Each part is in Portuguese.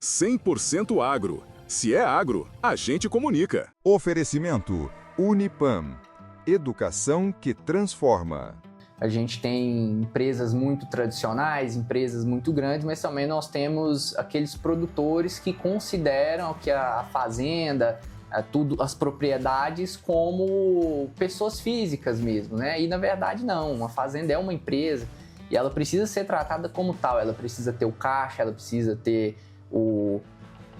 100% agro. Se é agro, a gente comunica. Oferecimento Unipam. Educação que transforma. A gente tem empresas muito tradicionais, empresas muito grandes, mas também nós temos aqueles produtores que consideram que a fazenda, as propriedades como pessoas físicas mesmo, né? E na verdade não, uma fazenda é uma empresa e ela precisa ser tratada como tal, ela precisa ter o caixa, ela precisa ter o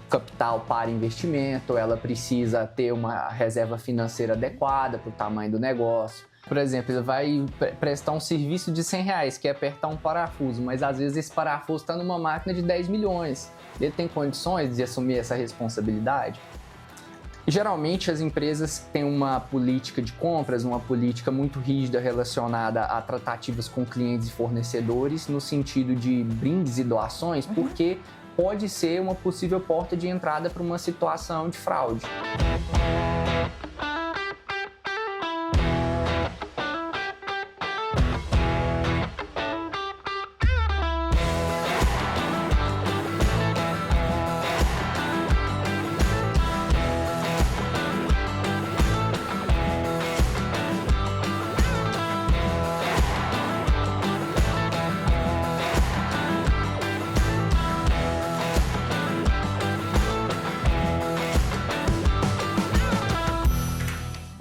capital para investimento, ela precisa ter uma reserva financeira adequada para o tamanho do negócio. Por exemplo, ele vai prestar um serviço de R$100, que é apertar um parafuso, mas às vezes esse parafuso está numa máquina de 10 milhões. Ele tem condições de assumir essa responsabilidade? Geralmente as empresas têm uma política de compras, uma política muito rígida relacionada a tratativas com clientes e fornecedores, no sentido de brindes e doações, porque pode ser uma possível porta de entrada para uma situação de fraude.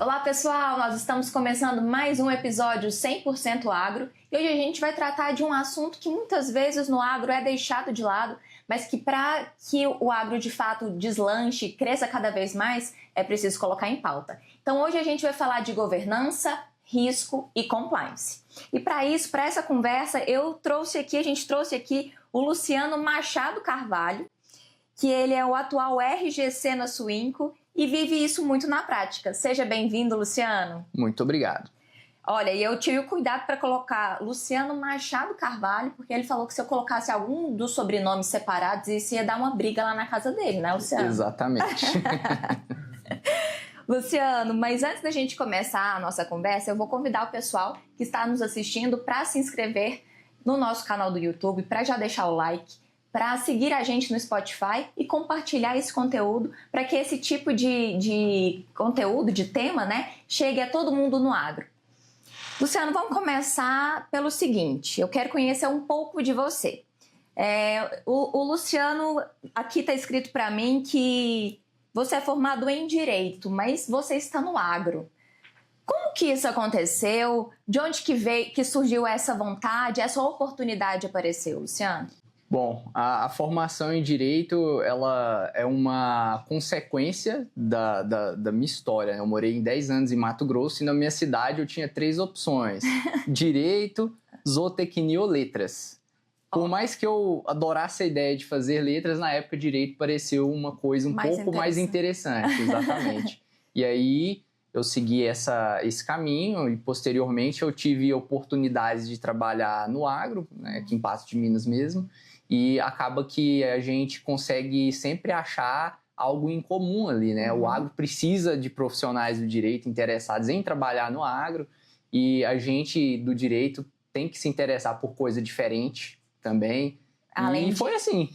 Olá pessoal, nós estamos começando mais um episódio 100% agro e hoje a gente vai tratar de um assunto que muitas vezes no agro é deixado de lado, mas que para que o agro de fato deslanche, cresça cada vez mais, é preciso colocar em pauta. Então hoje a gente vai falar de governança, risco e compliance. E para isso, para essa conversa, a gente trouxe aqui o Luciano Machado Carvalho, que ele é o atual RGC na Suinco e vive isso muito na prática. Seja bem-vindo, Luciano. Muito obrigado. Olha, e eu tive cuidado para colocar Luciano Machado Carvalho, porque ele falou que se eu colocasse algum dos sobrenomes separados, isso ia dar uma briga lá na casa dele, né, Luciano? Exatamente. Luciano, mas antes da gente começar a nossa conversa, eu vou convidar o pessoal que está nos assistindo para se inscrever no nosso canal do YouTube, para já deixar o like, para seguir a gente no Spotify e compartilhar esse conteúdo para que esse tipo de conteúdo, de tema, né, chegue a todo mundo no agro. Luciano, vamos começar pelo seguinte, eu quero conhecer um pouco de você. O Luciano, aqui está escrito para mim que você é formado em Direito, mas você está no agro. Como que isso aconteceu? De onde que surgiu essa vontade, essa oportunidade apareceu, Luciano? Bom, a formação em Direito, ela é uma consequência da minha história. Eu morei em 10 anos em Mato Grosso e na minha cidade eu tinha 3 opções. Direito, Zootecnia ou Letras. Por mais que eu adorasse a ideia de fazer letras, na época Direito pareceu uma coisa um pouco mais interessante. Exatamente. E aí eu segui esse caminho e posteriormente eu tive oportunidades de trabalhar no agro, né, aqui em Patos de Minas mesmo. E acaba que a gente consegue sempre achar algo em comum ali, né? O agro precisa de profissionais do direito interessados em trabalhar no agro e a gente do direito tem que se interessar por coisa diferente também. E foi assim.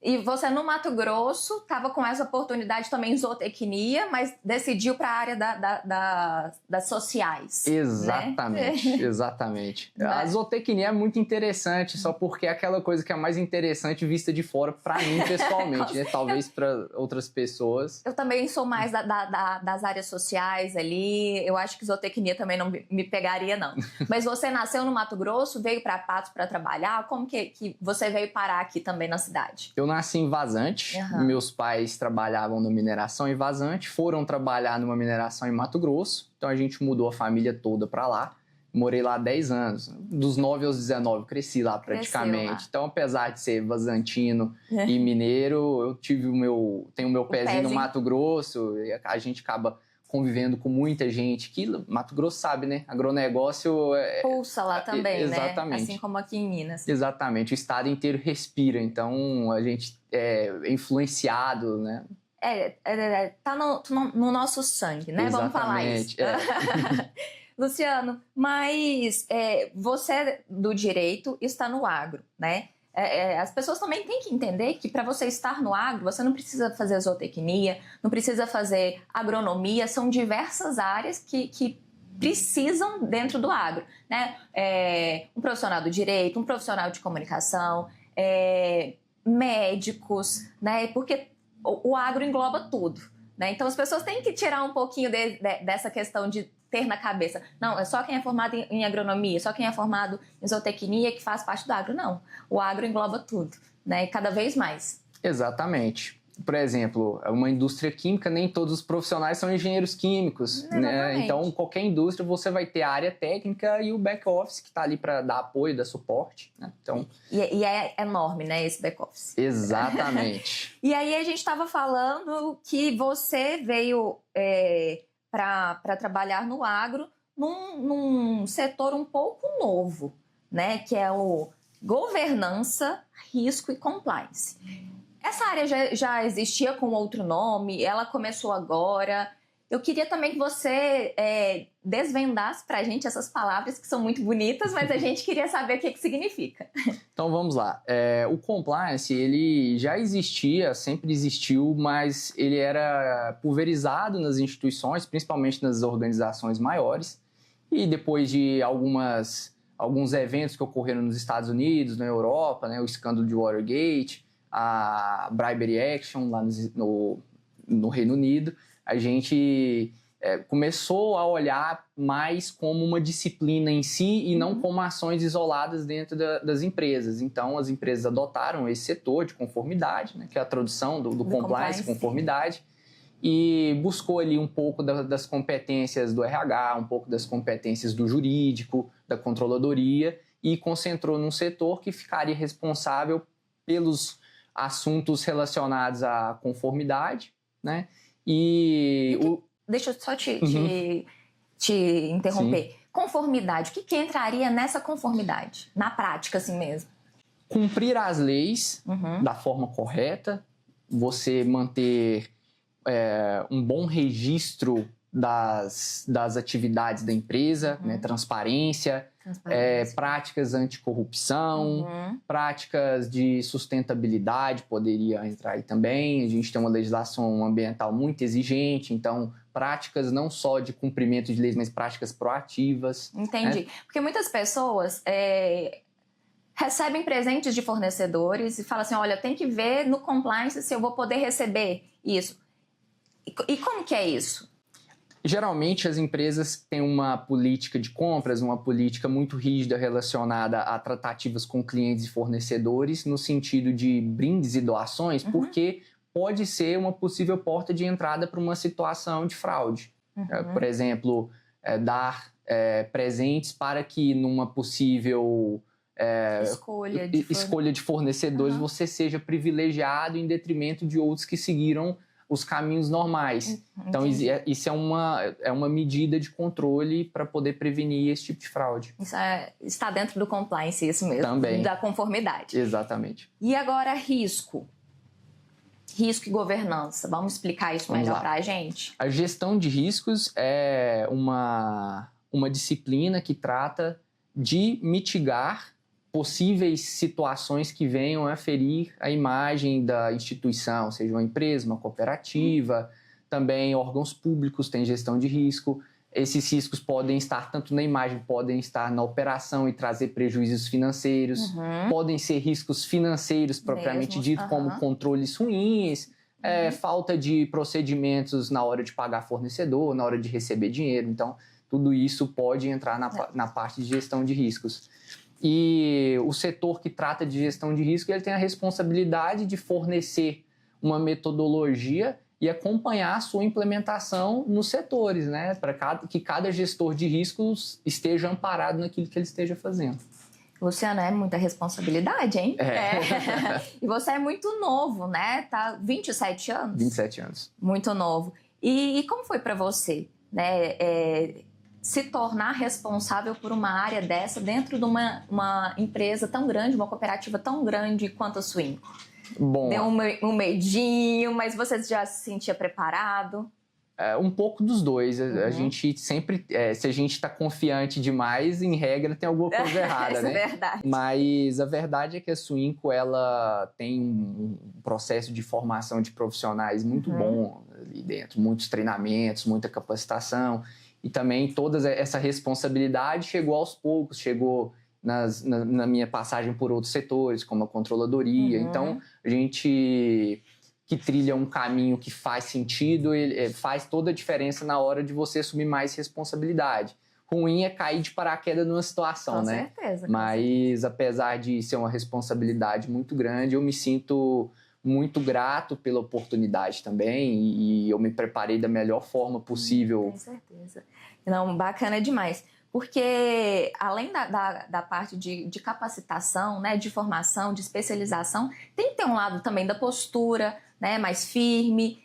E você no Mato Grosso estava com essa oportunidade também em zootecnia, mas decidiu para a área das sociais. Exatamente, né? Exatamente. A zootecnia é muito interessante, só porque é aquela coisa que é mais interessante vista de fora para mim pessoalmente, né? Talvez para outras pessoas. Eu também sou mais das áreas sociais ali, eu acho que zootecnia também não me pegaria não. Mas você nasceu no Mato Grosso, veio para Patos para trabalhar, como que você veio parar aqui também na cidade? Eu nasci em Vazante, meus pais trabalhavam na mineração em Vazante, foram trabalhar numa mineração em Mato Grosso, então a gente mudou a família toda para lá, morei lá 10 anos, dos 9 aos 19, cresci lá praticamente. Lá. Então, apesar de ser vazantino e mineiro, eu tenho o meu pezinho no Mato Grosso, e a gente acaba convivendo com muita gente, que Mato Grosso sabe, né? Agronegócio... Pulsa lá também, exatamente, né? Assim como aqui em Minas. Exatamente, o estado inteiro respira, então a gente é influenciado, né? Tá no nosso sangue, né? Exatamente, vamos falar isso. Luciano, mas você do direito está no agro, né? as pessoas também têm que entender que para você estar no agro, você não precisa fazer zootecnia, não precisa fazer agronomia, são diversas áreas que precisam dentro do agro, né? Um profissional do direito, um profissional de comunicação, médicos, né? Porque o agro engloba tudo, né? Então as pessoas têm que tirar um pouquinho dessa questão de ter na cabeça, não, é só quem é formado em agronomia, só quem é formado em zootecnia que faz parte do agro. Não, o agro engloba tudo, né? E cada vez mais. Exatamente. Por exemplo, uma indústria química, nem todos os profissionais são engenheiros químicos, né? Então, qualquer indústria, você vai ter a área técnica e o back-office que está ali para dar apoio, dar suporte, né? Então, e é enorme, né, esse back-office. Exatamente. E aí, a gente estava falando que você veio para trabalhar no agro num setor um pouco novo, né? Que é o governança, risco e compliance. Essa área já existia com outro nome, ela começou agora. Eu queria também que você desvendasse para a gente essas palavras que são muito bonitas, mas a gente queria saber o que significa. Então vamos lá. O compliance, ele já existia, sempre existiu, mas ele era pulverizado nas instituições, principalmente nas organizações maiores. E depois de alguns eventos que ocorreram nos Estados Unidos, na Europa, né, o escândalo de Watergate, a Bribery Action lá no Reino Unido, a gente começou a olhar mais como uma disciplina em si e não como ações isoladas dentro das empresas. Então, as empresas adotaram esse setor de conformidade, né, que é a tradução do compliance, conformidade, e buscou ali um pouco das competências do RH, um pouco das competências do jurídico, da controladoria, e concentrou num setor que ficaria responsável pelos assuntos relacionados à conformidade, né? Deixa eu só te interromper. Sim. Conformidade, o que entraria nessa conformidade? Na prática, assim mesmo? Cumprir as leis da forma correta, você manter um bom registro das atividades da empresa, né? Transparência. Práticas anticorrupção, práticas de sustentabilidade poderia entrar aí também. A gente tem uma legislação ambiental muito exigente, então práticas não só de cumprimento de leis, mas práticas proativas. Entendi. Né? Porque muitas pessoas recebem presentes de fornecedores e falam assim, olha, tem que ver no compliance se eu vou poder receber isso. E como que é isso? Geralmente, as empresas têm uma política de compras, uma política muito rígida relacionada a tratativas com clientes e fornecedores, no sentido de brindes e doações, porque pode ser uma possível porta de entrada para uma situação de fraude. Por exemplo, dar presentes para que numa possível escolha de fornecedores você seja privilegiado em detrimento de outros que seguiram os caminhos normais. Então, isso é uma medida de controle para poder prevenir esse tipo de fraude. Isso está dentro do compliance, isso mesmo. Também. Da conformidade. Exatamente. E agora, risco. Risco e governança. Vamos explicar isso melhor para a gente? A gestão de riscos é uma disciplina que trata de mitigar possíveis situações que venham a ferir a imagem da instituição, seja uma empresa, uma cooperativa, também órgãos públicos têm gestão de risco. Esses riscos podem estar tanto na imagem, podem estar na operação e trazer prejuízos financeiros, podem ser riscos financeiros propriamente dito, como controles ruins, falta de procedimentos na hora de pagar fornecedor, na hora de receber dinheiro. Então, tudo isso pode entrar na parte de gestão de riscos. E o setor que trata de gestão de risco, ele tem a responsabilidade de fornecer uma metodologia e acompanhar a sua implementação nos setores, né? Para que cada gestor de riscos esteja amparado naquilo que ele esteja fazendo. Luciano, é muita responsabilidade, hein? E você é muito novo, né? Tá 27 anos? 27 anos. Muito novo. E como foi para você, né? Se tornar responsável por uma área dessa dentro de uma empresa tão grande, uma cooperativa tão grande quanto a Swing? Bom, deu um medinho, mas você já se sentia preparado? Um pouco dos dois. A gente sempre, se a gente está confiante demais, em regra tem alguma coisa errada, né? Isso é verdade. Mas a verdade é que a Suinco, ela tem um processo de formação de profissionais muito bom ali dentro. Muitos treinamentos, muita capacitação. E também toda essa responsabilidade chegou aos poucos, chegou na minha passagem por outros setores, como a controladoria. Então, a gente que trilha um caminho que faz sentido, ele faz toda a diferença na hora de você assumir mais responsabilidade. Ruim é cair de paraquedas numa situação, né? Com certeza. Mas, apesar de ser uma responsabilidade muito grande, eu me sinto muito grato pela oportunidade também e eu me preparei da melhor forma possível. Com certeza. Não, bacana demais. Porque, além da parte de capacitação, né, de formação, de especialização, tem que ter um lado também da postura, né, mais firme,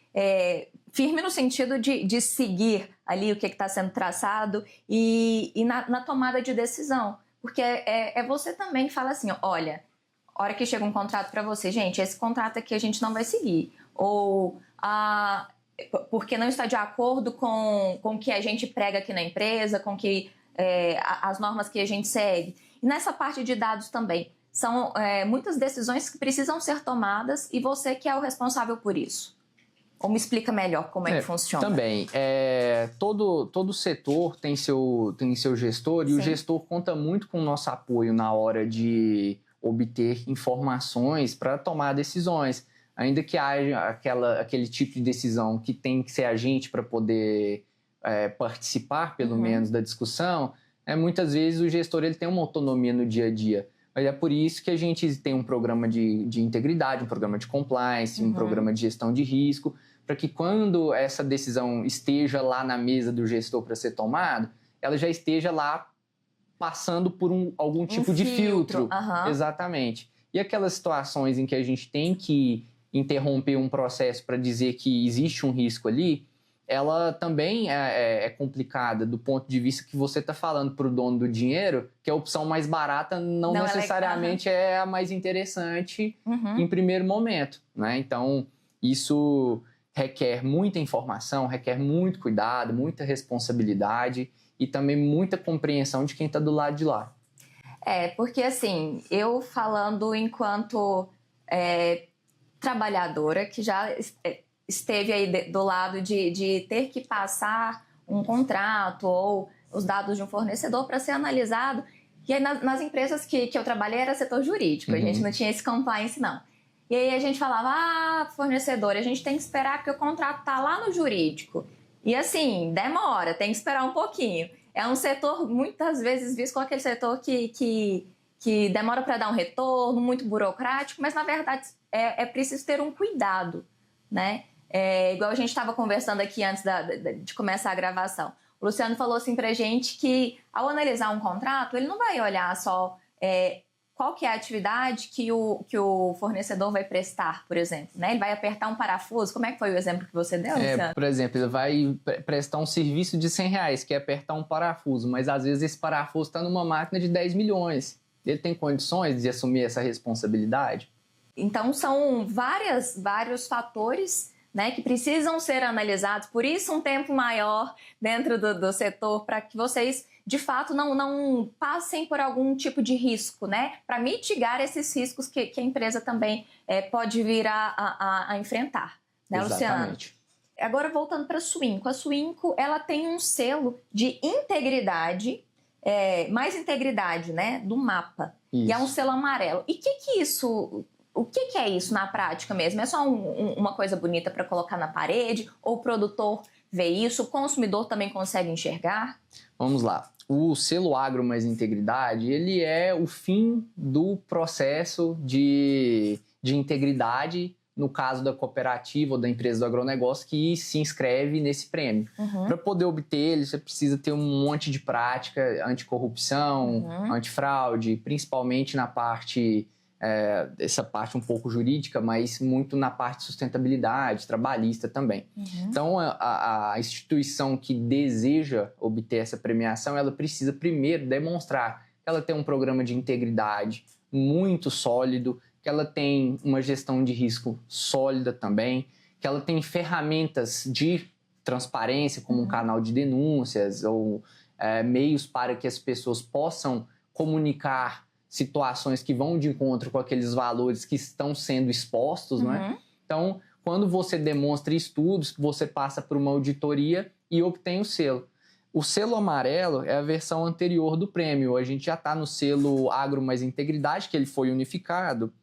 firme no sentido de seguir ali o que está sendo traçado e na tomada de decisão. Porque é você também que fala assim, olha, a hora que chega um contrato para você, gente, esse contrato aqui a gente não vai seguir. Ou porque não está de acordo com o que a gente prega aqui na empresa, com que as normas que a gente segue. E nessa parte de dados também, são muitas decisões que precisam ser tomadas e você que é o responsável por isso. Ou me explica melhor como é que funciona. Também. Todo setor tem seu gestor e o gestor conta muito com o nosso apoio na hora de obter informações para tomar decisões. Ainda que haja aquele tipo de decisão que tem que ser a gente para poder participar, pelo menos, da discussão, muitas vezes o gestor ele tem uma autonomia no dia a dia. Mas é por isso que a gente tem um programa de integridade, um programa de compliance, um programa de gestão de risco, para que quando essa decisão esteja lá na mesa do gestor para ser tomada, ela já esteja lá passando por algum tipo de filtro. Exatamente. E aquelas situações em que a gente tem que interromper um processo para dizer que existe um risco ali, ela também é complicada do ponto de vista que você está falando para o dono do dinheiro que a opção mais barata não necessariamente é a mais interessante em primeiro momento, né? Então, isso requer muita informação, requer muito cuidado, muita responsabilidade e também muita compreensão de quem está do lado de lá. Porque assim, eu falando enquanto trabalhadora que já esteve aí do lado de ter que passar um contrato ou os dados de um fornecedor para ser analisado. E aí nas empresas que eu trabalhei era setor jurídico, a gente não tinha esse compliance não. E aí a gente falava, fornecedor, a gente tem que esperar porque o contrato está lá no jurídico. E assim, demora, tem que esperar um pouquinho. É um setor muitas vezes visto como aquele setor que demora para dar um retorno, muito burocrático, mas na verdade é preciso ter um cuidado, né? Igual a gente estava conversando aqui antes de começar a gravação. O Luciano falou assim pra gente que ao analisar um contrato, ele não vai olhar só qual que é a atividade que o fornecedor vai prestar, por exemplo, né? Ele vai apertar um parafuso. Como é que foi o exemplo que você deu, Luciano? Por exemplo, ele vai prestar um serviço de R$100, que é apertar um parafuso, mas às vezes esse parafuso está numa máquina de 10 milhões. Ele tem condições de assumir essa responsabilidade? Então, são vários fatores, né, que precisam ser analisados, por isso um tempo maior dentro do setor, para que vocês, de fato, não passem por algum tipo de risco, né, para mitigar esses riscos que a empresa também pode vir a enfrentar, né, Luciano? Agora, voltando para a Suinco. A Suinco, ela tem um selo de integridade, mais integridade, né, do mapa, e é um selo amarelo. E o que é isso na prática mesmo? É só uma coisa bonita para colocar na parede? Ou o produtor vê isso? O consumidor também consegue enxergar? Vamos lá. O selo Agro Mais Integridade, ele é o fim do processo de integridade, no caso da cooperativa ou da empresa do agronegócio que se inscreve nesse prêmio. Para poder obter ele, você precisa ter um monte de prática anticorrupção, antifraude, principalmente na parte... essa parte um pouco jurídica, mas muito na parte de sustentabilidade, trabalhista também. Então, a instituição que deseja obter essa premiação, ela precisa primeiro demonstrar que ela tem um programa de integridade muito sólido, que ela tem uma gestão de risco sólida também, que ela tem ferramentas de transparência, como um canal de denúncias ou meios para que as pessoas possam comunicar situações que vão de encontro com aqueles valores que estão sendo expostos, não é? Então, quando você demonstra estudos, você passa por uma auditoria e obtém o selo. O selo amarelo é a versão anterior do prêmio. A gente já está no selo Agro Mais Integridade, que ele foi unificado.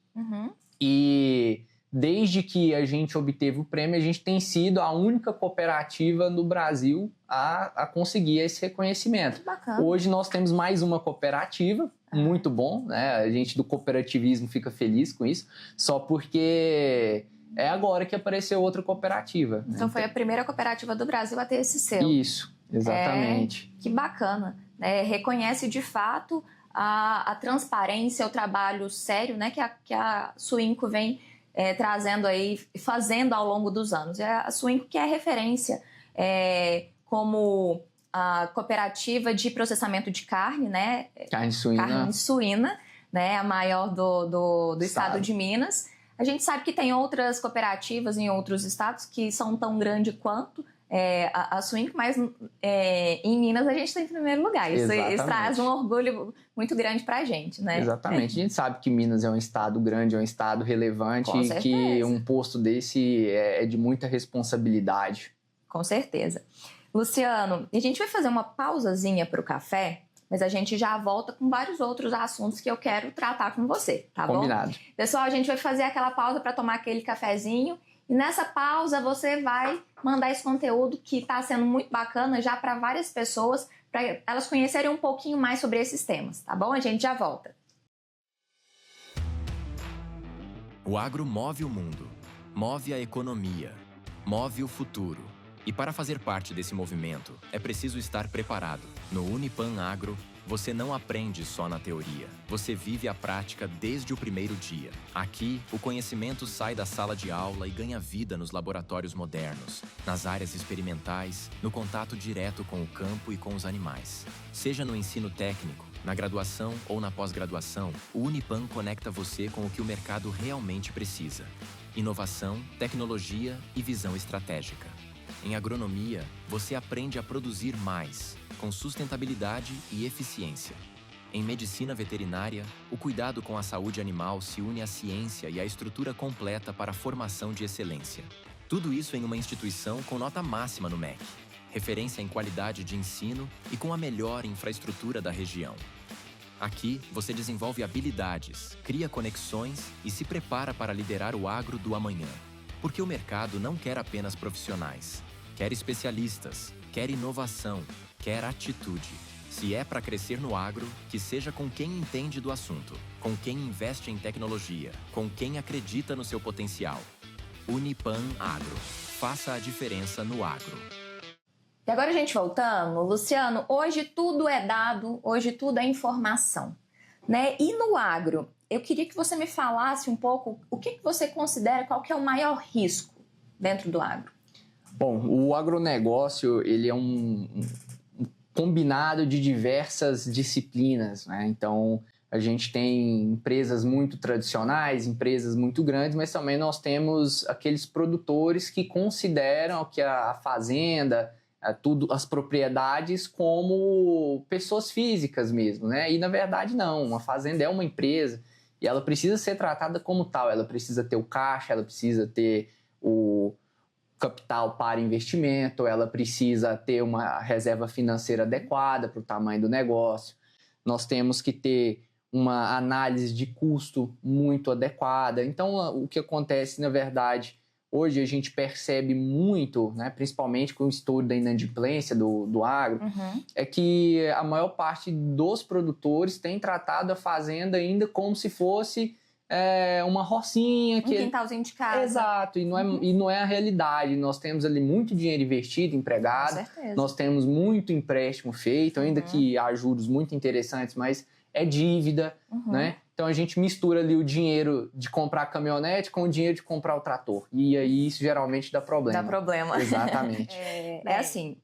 E desde que a gente obteve o prêmio, a gente tem sido a única cooperativa no Brasil a conseguir esse reconhecimento. Bacana. Hoje nós temos mais uma cooperativa, muito bom, né? A gente do cooperativismo fica feliz com isso, só porque é agora que apareceu outra cooperativa. Então foi a primeira cooperativa do Brasil a ter esse selo. Isso, exatamente. Que bacana. Reconhece de fato a transparência, o trabalho sério, né, que a Suinco vem trazendo aí, fazendo ao longo dos anos. A Suinco que é referência como a cooperativa de processamento de carne, né? Carne suína. Carne suína, né? A maior do estado de Minas. A gente sabe que tem outras cooperativas em outros estados que são tão grandes quanto a Suinco, mas em Minas a gente está em primeiro lugar. Isso traz um orgulho muito grande para a gente, né? Exatamente. A gente sabe que Minas é um estado grande, é um estado relevante Com e certeza. que um posto desse é de muita responsabilidade. Com certeza. Luciano, a gente vai fazer uma pausazinha para o café, mas a gente já volta com vários outros assuntos que eu quero tratar com você, tá bom? Combinado. Pessoal, a gente vai fazer aquela pausa para tomar aquele cafezinho e nessa pausa você vai mandar esse conteúdo que está sendo muito bacana já para várias pessoas, para elas conhecerem um pouquinho mais sobre esses temas, tá bom? A gente já volta. O agro move o mundo, move a economia, move o futuro. E para fazer parte desse movimento, é preciso estar preparado. No Unipan Agro, você não aprende só na teoria. Você vive a prática desde o primeiro dia. Aqui, o conhecimento sai da sala de aula e ganha vida nos laboratórios modernos, nas áreas experimentais, no contato direto com o campo e com os animais. Seja no ensino técnico, na graduação ou na pós-graduação, o Unipan conecta você com o que o mercado realmente precisa. Inovação, tecnologia e visão estratégica. Em agronomia, você aprende a produzir mais, com sustentabilidade e eficiência. Em medicina veterinária, o cuidado com a saúde animal se une à ciência e à estrutura completa para a formação de excelência. Tudo isso em uma instituição com nota máxima no MEC, referência em qualidade de ensino e com a melhor infraestrutura da região. Aqui, você desenvolve habilidades, cria conexões e se prepara para liderar o agro do amanhã. Porque o mercado não quer apenas profissionais. Quer especialistas, quer inovação, quer atitude. Se é para crescer no agro, que seja com quem entende do assunto, com quem investe em tecnologia, com quem acredita no seu potencial. Unipan Agro. Faça a diferença no agro. E agora a gente voltando, Luciano, hoje tudo é dado, hoje tudo é informação, né? E no agro, eu queria que você me falasse um pouco o que você considera, qual que é o maior risco dentro do agro. Bom, o agronegócio ele é um combinado de diversas disciplinas, né? Então, a gente tem empresas muito tradicionais, empresas muito grandes, mas também nós temos aqueles produtores que consideram que a fazenda, as propriedades como pessoas físicas mesmo, né? E, na verdade, não. Uma fazenda é uma empresa e ela precisa ser tratada como tal. Ela precisa ter o caixa, ela precisa ter o capital para investimento, ela precisa ter uma reserva financeira adequada para o tamanho do negócio. Nós temos que ter uma análise de custo muito adequada. Então, o que acontece, na verdade, hoje a gente percebe muito, né, principalmente com o estouro da inadimplência do agro, é que a maior parte dos produtores tem tratado a fazenda ainda como se fosse uma rocinha. Um quintalzinho de casa. Exato, e não é a realidade. Nós temos ali muito dinheiro investido, empregado. Com certeza. Nós temos muito empréstimo feito, ainda que há juros muito interessantes, mas é dívida, né? Então a gente mistura ali o dinheiro de comprar a caminhonete com o dinheiro de comprar o trator. E aí isso geralmente dá problema. Dá problema. Exatamente. Assim,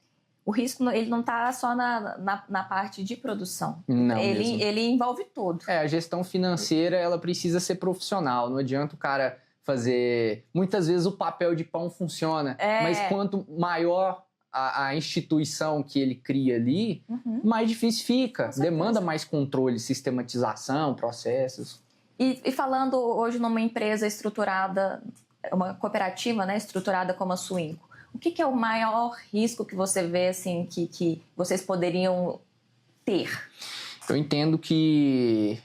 o risco ele não está só na parte de produção. Não, ele envolve tudo. A gestão financeira ela precisa ser profissional. Não adianta o cara fazer... Muitas vezes o papel de pão funciona, mas quanto maior a instituição que ele cria ali, mais difícil fica. Demanda mais controle, sistematização, processos. E falando hoje numa empresa estruturada, uma cooperativa, né, estruturada como a Suinco, o que é o maior risco que você vê assim, que vocês poderiam ter? Eu entendo que,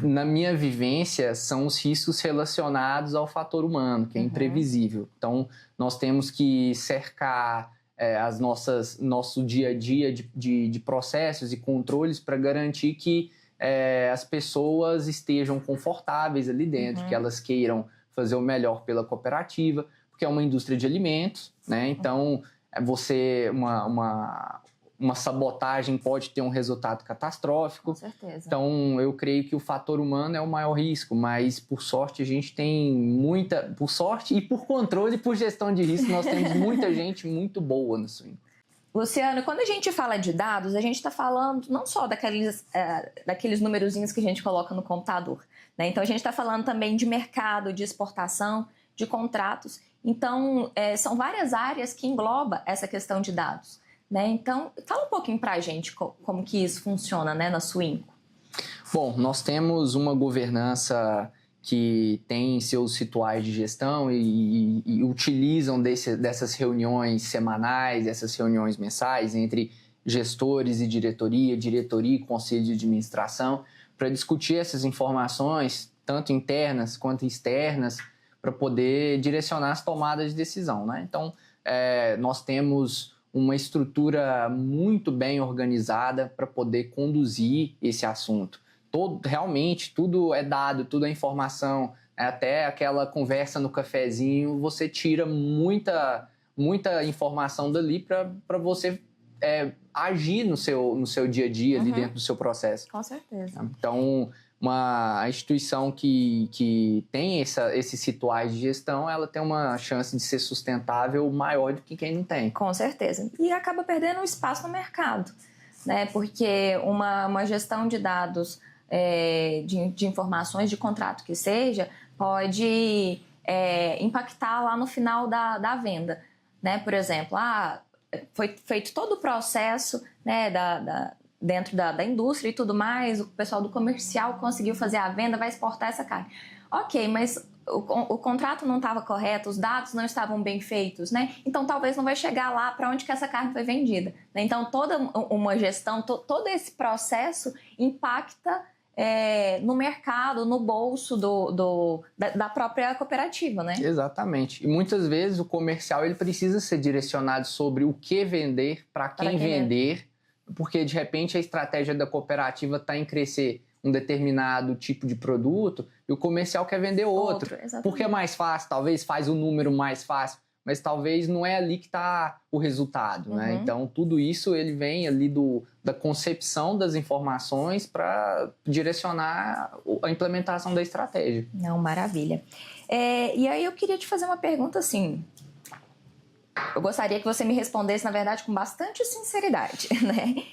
na minha vivência, são os riscos relacionados ao fator humano, que é imprevisível. Então, nós temos que cercar nosso dia a dia de processos e controles para garantir que as pessoas estejam confortáveis ali dentro, que elas queiram fazer o melhor pela cooperativa, porque é uma indústria de alimentos, né? Então, uma sabotagem pode ter um resultado catastrófico. Com certeza. Então, eu creio que o fator humano é o maior risco, mas, por sorte, a gente tem por sorte e por controle e por gestão de risco, nós temos muita gente muito boa no Suinco. Luciano, quando a gente fala de dados, a gente está falando não só daqueles numerozinhos que a gente coloca no computador, né? Então, a gente está falando também de mercado, de exportação, de contratos. Então, são várias áreas que englobam essa questão de dados, né? Então, fala um pouquinho para a gente como que isso funciona, né, na Suinco. Bom, nós temos uma governança que tem seus rituais de gestão e utilizam dessas reuniões semanais, essas reuniões mensais entre gestores e diretoria e conselho de administração, para discutir essas informações, tanto internas quanto externas, para poder direcionar as tomadas de decisão, né? Então, nós temos uma estrutura muito bem organizada para poder conduzir esse assunto. Realmente, tudo é dado, tudo é informação, até aquela conversa no cafezinho, você tira muita informação dali para você agir no seu dia a dia, ali dentro do seu processo. Com certeza. Então, a instituição que tem esses rituais de gestão, ela tem uma chance de ser sustentável maior do que quem não tem. Com certeza. E acaba perdendo espaço no mercado, né? Porque uma gestão de dados, de informações, de contrato que seja, pode impactar lá no final da venda, né? Por exemplo, foi feito todo o processo, né, dentro da indústria e tudo mais, o pessoal do comercial conseguiu fazer a venda, vai exportar essa carne. Ok, mas o contrato não estava correto, os dados não estavam bem feitos, né? Então talvez não vai chegar lá para onde que essa carne foi vendida, né? Então toda uma gestão, todo esse processo impacta no mercado, no bolso da própria cooperativa, né? Exatamente. E muitas vezes o comercial ele precisa ser direcionado sobre o que vender, para quem vender, porque de repente a estratégia da cooperativa está em crescer um determinado tipo de produto e o comercial quer vender outro. Porque é mais fácil, talvez faz o número mais fácil, mas talvez não é ali que está o resultado, né? Então, tudo isso ele vem ali da concepção das informações para direcionar a implementação da estratégia. Não, maravilha. E aí eu queria te fazer uma pergunta assim. Eu gostaria que você me respondesse, na verdade, com bastante sinceridade, né?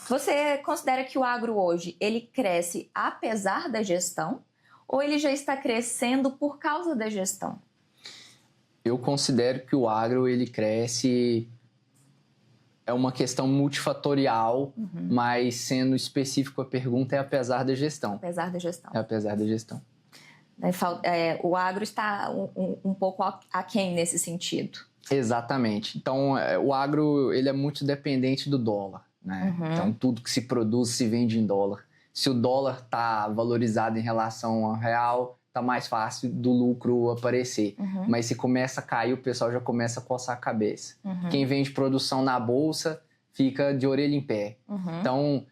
Você considera que o agro hoje, ele cresce apesar da gestão ou ele já está crescendo por causa da gestão? Eu considero que o agro, ele cresce... É uma questão multifatorial, mas sendo específico a pergunta, é apesar da gestão. Apesar da gestão. É apesar da gestão. O agro está um pouco aquém nesse sentido. Exatamente. Então, o agro ele é muito dependente do dólar, né? Então, tudo que se produz se vende em dólar. Se o dólar está valorizado em relação ao real, está mais fácil do lucro aparecer. Mas se começa a cair, o pessoal já começa a coçar a cabeça. Quem vende produção na bolsa fica de orelha em pé. Então,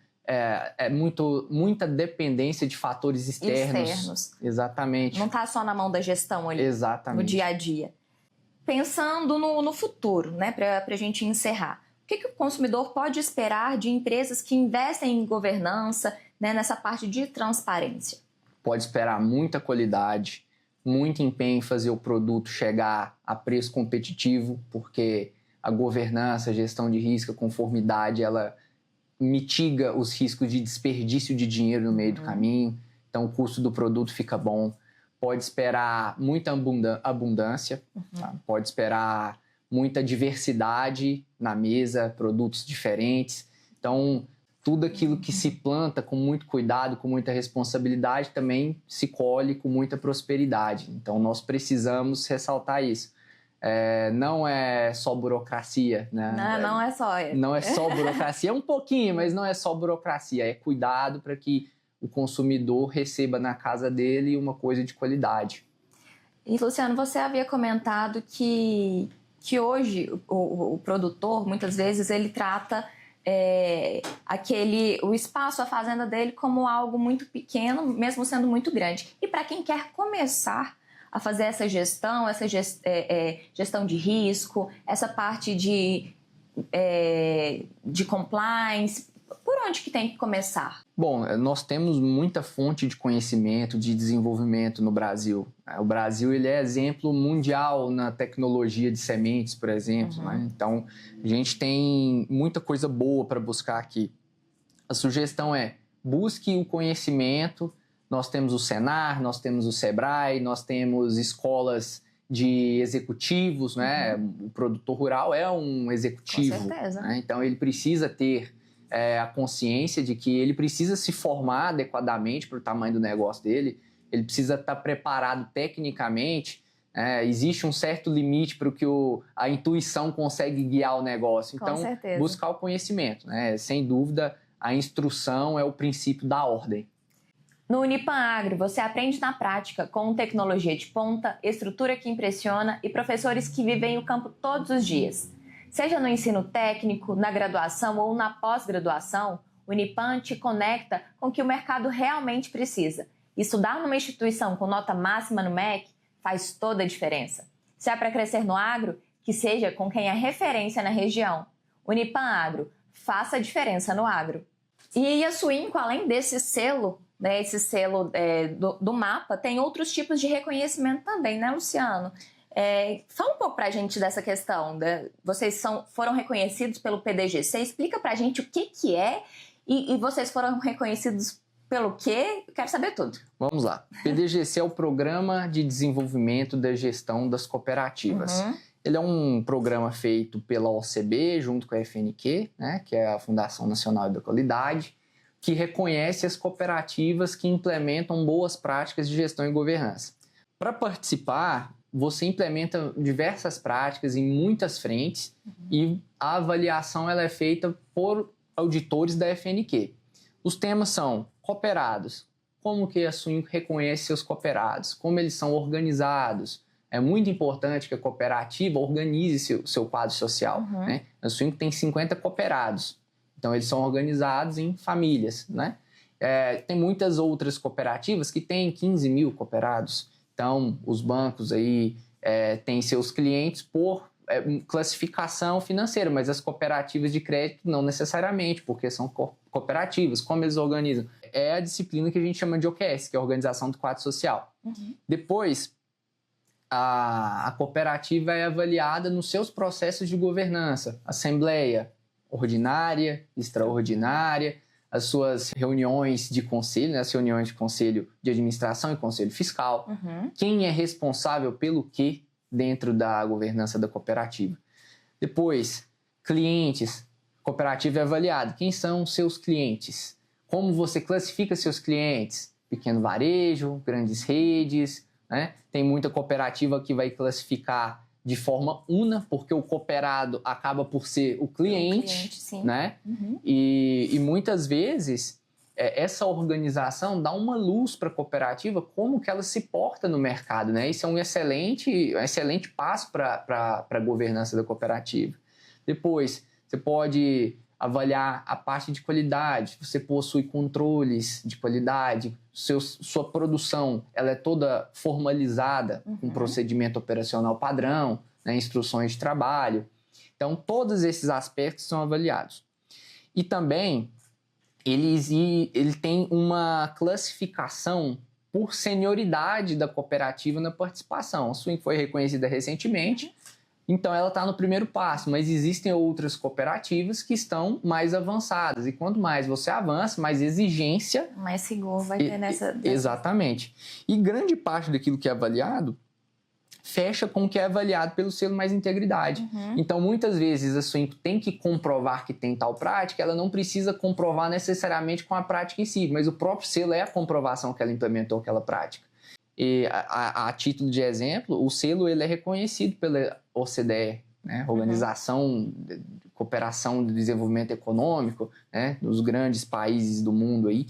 muita dependência de fatores externos. Exatamente. Não está só na mão da gestão ali. Exatamente. No dia a dia. Pensando no futuro, né, para a gente encerrar, o que o consumidor pode esperar de empresas que investem em governança, né, nessa parte de transparência? Pode esperar muita qualidade, muito empenho em fazer o produto chegar a preço competitivo, porque a governança, a gestão de risco, a conformidade, ela mitiga os riscos de desperdício de dinheiro no meio do caminho, então o custo do produto fica bom. pode esperar muita abundância, tá? Pode esperar muita diversidade na mesa, produtos diferentes. Então, tudo aquilo que se planta com muito cuidado, com muita responsabilidade, também se colhe com muita prosperidade. Então, nós precisamos ressaltar isso. Não é só burocracia, né? Não é só. Não é só burocracia, é um pouquinho, mas não é só burocracia. É cuidado para que o consumidor receba na casa dele uma coisa de qualidade. E, Luciano, você havia comentado que hoje o produtor, muitas vezes, ele trata o espaço, a fazenda dele, como algo muito pequeno, mesmo sendo muito grande. E para quem quer começar a fazer essa gestão de risco, essa parte de compliance, por onde que tem que começar? Bom, nós temos muita fonte de conhecimento, de desenvolvimento no Brasil. O Brasil ele é exemplo mundial na tecnologia de sementes, por exemplo. Né? Então, a gente tem muita coisa boa para buscar aqui. A sugestão é, busque o conhecimento. Nós temos o Senar, nós temos o Sebrae, nós temos escolas de executivos. Né? O produtor rural é um executivo. Com certeza. Né? Então, ele precisa ter a consciência de que ele precisa se formar adequadamente para o tamanho do negócio dele, ele precisa estar preparado tecnicamente, existe um certo limite para o que a intuição consegue guiar o negócio. Então, buscar o conhecimento. Né? Sem dúvida, a instrução é o princípio da ordem. No Unipan Agro, você aprende na prática com tecnologia de ponta, estrutura que impressiona e professores que vivem o campo todos os dias. Seja no ensino técnico, na graduação ou na pós-graduação, o Unipan te conecta com o que o mercado realmente precisa. Estudar numa instituição com nota máxima no MEC faz toda a diferença. Se é para crescer no agro, que seja com quem é referência na região. Unipan Agro, faça a diferença no agro. E a Suinco, além desse selo, né, esse selo do mapa, tem outros tipos de reconhecimento também, né, Luciano? Fala um pouco pra gente dessa questão. Né? Vocês foram reconhecidos pelo PDGC. Explica pra gente o que é e vocês foram reconhecidos pelo quê? Eu quero saber tudo. Vamos lá. PDGC é o Programa de Desenvolvimento da Gestão das Cooperativas. Ele é um programa feito pela OCB, junto com a FNQ, né, que é a Fundação Nacional da Qualidade, que reconhece as cooperativas que implementam boas práticas de gestão e governança. Para participar, você implementa diversas práticas em muitas frentes e a avaliação ela é feita por auditores da FNQ. Os temas são cooperados, como que a Suinco reconhece seus cooperados, como eles são organizados. É muito importante que a cooperativa organize seu quadro social. Né? A Suinco tem 50 cooperados, então eles são organizados em famílias. Né? Tem muitas outras cooperativas que têm 15 mil cooperados. Então, os bancos aí têm seus clientes por classificação financeira, mas as cooperativas de crédito não necessariamente, porque são cooperativas. Como eles organizam? É a disciplina que a gente chama de OQS, que é a Organização do Quadro Social. Depois, a cooperativa é avaliada nos seus processos de governança, assembleia ordinária, extraordinária, as suas reuniões de conselho, né, as reuniões de conselho de administração e conselho fiscal, quem é responsável pelo quê dentro da governança da cooperativa. Depois, clientes, cooperativa é avaliada, quem são os seus clientes, como você classifica seus clientes, pequeno varejo, grandes redes, né? Tem muita cooperativa que vai classificar de forma una, porque o cooperado acaba por ser o cliente sim. Né? E muitas vezes essa organização dá uma luz para a cooperativa como que ela se porta no mercado. Né? Isso é um excelente passo para a governança da cooperativa. Depois, você pode avaliar a parte de qualidade, você possui controles de qualidade, sua produção ela é toda formalizada, com procedimento operacional padrão, né, instruções de trabalho. Então, todos esses aspectos são avaliados. E também, ele tem uma classificação por senioridade da cooperativa na participação. A Suinco foi reconhecida recentemente, Então ela está no primeiro passo, mas existem outras cooperativas que estão mais avançadas. E quanto mais você avança, mais exigência... Mais seguro vai ter nessa... Exatamente. E grande parte daquilo que é avaliado fecha com o que é avaliado pelo selo Mais Integridade. Então, muitas vezes, a Swinco tem que comprovar que tem tal prática, ela não precisa comprovar necessariamente com a prática em si, mas o próprio selo é a comprovação que ela implementou aquela prática. E, a título de exemplo, o selo ele é reconhecido pela OCDE, né? Organização de Cooperação de Desenvolvimento Econômico, né? Dos grandes países do mundo aí,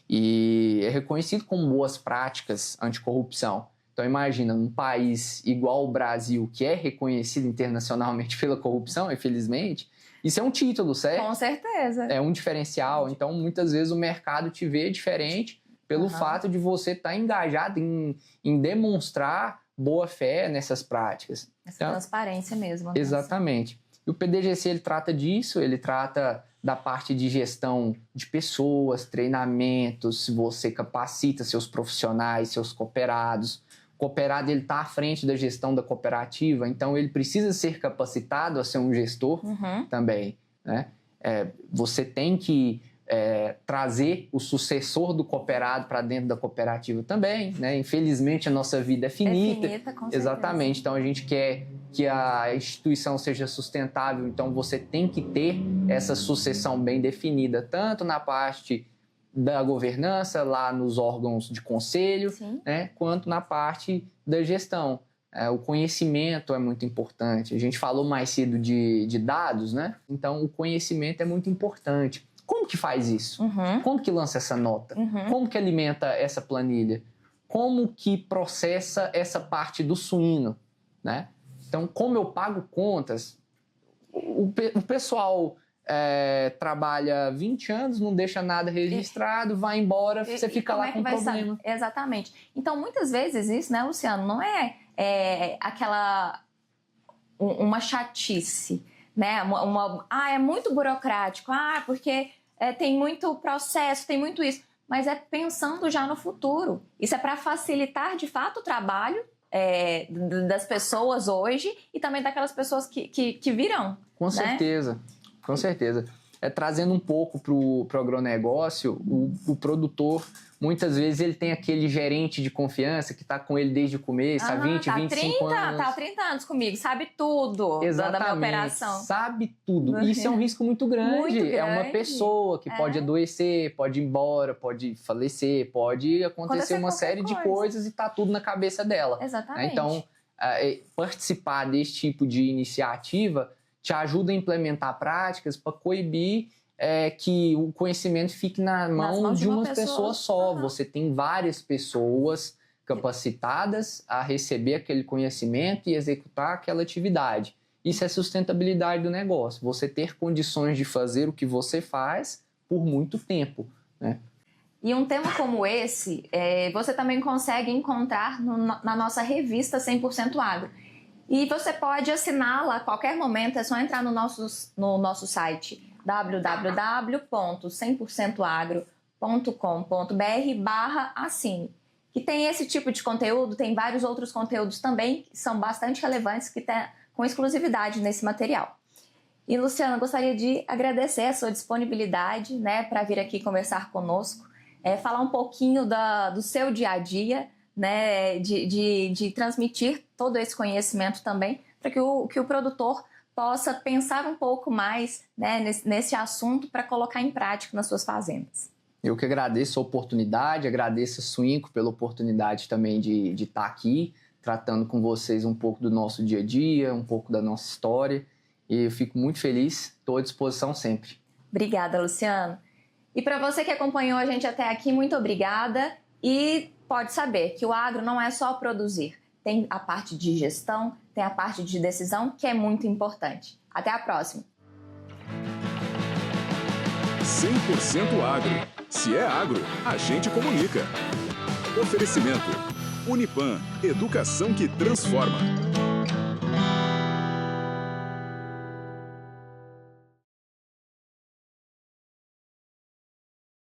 e é reconhecido como boas práticas anticorrupção. Então imagina, num país igual o Brasil, que é reconhecido internacionalmente pela corrupção, infelizmente, isso é um título, certo? Com certeza. É um diferencial. Então, muitas vezes o mercado te vê diferente pelo fato de você estar engajado em demonstrar boa fé nessas práticas. Essa transparência mesmo. Exatamente. E o PDGC ele trata disso, ele trata da parte de gestão de pessoas, treinamentos, você capacita seus profissionais, seus cooperados. O cooperado está à frente da gestão da cooperativa, então ele precisa ser capacitado a ser um gestor também, né? Você tem que trazer o sucessor do cooperado para dentro da cooperativa também, né? Infelizmente, a nossa vida é finita. É finita, com certeza. Exatamente. Então, a gente quer que a instituição seja sustentável, então você tem que ter essa sucessão bem definida, tanto na parte da governança, lá nos órgãos de conselho, né, quanto na parte da gestão. O conhecimento é muito importante. A gente falou mais cedo de dados, né? Então, o conhecimento é muito importante. Como que faz isso? Como que lança essa nota? Como que alimenta essa planilha? Como que processa essa parte do suíno, né? Então, como eu pago contas? O pessoal trabalha 20 anos, não deixa nada registrado, vai embora, você fica lá com um problema. Exatamente. Então, muitas vezes isso, né, Luciano, não é uma chatice, né? É muito burocrático, porque tem muito processo, tem muito isso. Mas é pensando já no futuro. Isso é para facilitar, de fato, o trabalho das pessoas hoje e também daquelas pessoas que virão. Com certeza, com certeza. Trazendo um pouco para o agronegócio, o produtor, muitas vezes ele tem aquele gerente de confiança que está com ele desde o começo, há 20, 25 anos. Tá há 30 anos comigo, sabe tudo da minha operação. Sabe tudo. Isso é um risco muito grande. Muito grande. É uma pessoa que pode adoecer, pode ir embora, pode falecer, pode acontecer uma série de coisas e está tudo na cabeça dela. Exatamente. Então, participar desse tipo de iniciativa te ajuda a implementar práticas para coibir que o conhecimento fique na mão de uma pessoa só. Você tem várias pessoas capacitadas a receber aquele conhecimento e executar aquela atividade. Isso é sustentabilidade do negócio. Você ter condições de fazer o que você faz por muito tempo, né? E um tema como esse, você também consegue encontrar na nossa revista 100% Agro. E você pode assiná-la a qualquer momento, é só entrar no nosso site www.100%agro.com.br/assine, que tem esse tipo de conteúdo, tem vários outros conteúdos também que são bastante relevantes, que tem com exclusividade nesse material. E, Luciano, gostaria de agradecer a sua disponibilidade, né, para vir aqui conversar conosco, falar um pouquinho do seu dia a dia, né, de transmitir todo esse conhecimento também, para que o produtor possa pensar um pouco mais, né, nesse assunto para colocar em prática nas suas fazendas. Eu que agradeço a oportunidade, agradeço a Swinco pela oportunidade também de estar aqui, tratando com vocês um pouco do nosso dia a dia, um pouco da nossa história, e eu fico muito feliz, estou à disposição sempre. Obrigada, Luciano. E para você que acompanhou a gente até aqui, muito obrigada, e pode saber que o agro não é só produzir, tem a parte de gestão, tem a parte de decisão, que é muito importante. Até a próxima! 100% Agro. Se é agro, a gente comunica. Oferecimento: Unipan, educação que transforma.